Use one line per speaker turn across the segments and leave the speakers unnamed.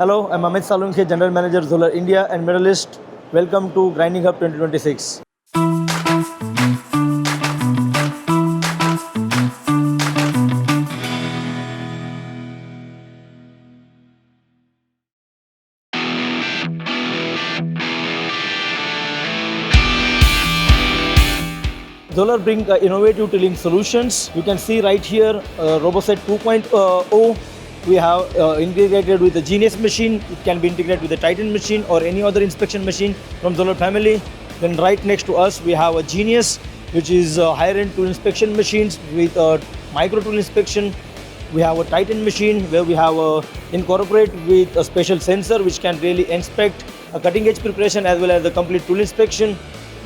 Hello, I'm Amit Salunkhe, General Manager ZOLLER India and medalist. Welcome to GrindingHub 2026. ZOLLER bring innovative tooling solutions. You can see right here, RoboSet 2.0. We have integrated with the Genius machine. It can be integrated with the Titan machine or any other inspection machine from ZOLLER family. Then right next to us, we have a Genius, which is higher-end tool inspection machines with micro tool inspection. We have a Titan machine where we have incorporate with a special sensor which can really inspect a cutting-edge preparation as well as the complete tool inspection.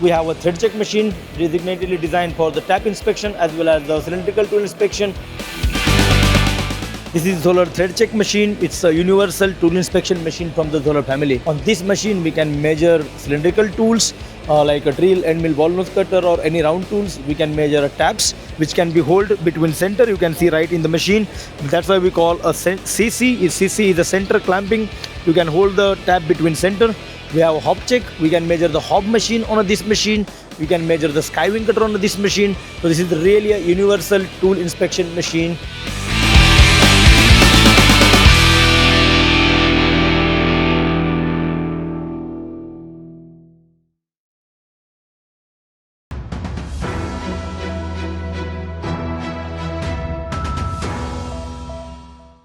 We have a thread check machine designatedly designed for the tap inspection as well as the cylindrical tool inspection. This is ZOLLER thread check machine. It's a universal tool inspection machine from the ZOLLER family. On this machine, we can measure cylindrical tools like a drill, end mill, ball nose cutter or any round tools. We can measure taps which can be held between center. You can see right in the machine. That's why we call a CC. CC is a center clamping. You can hold the tap between center. We have a hob check. We can measure the hob machine on this machine. We can measure the skywing cutter on this machine. So this is really a universal tool inspection machine.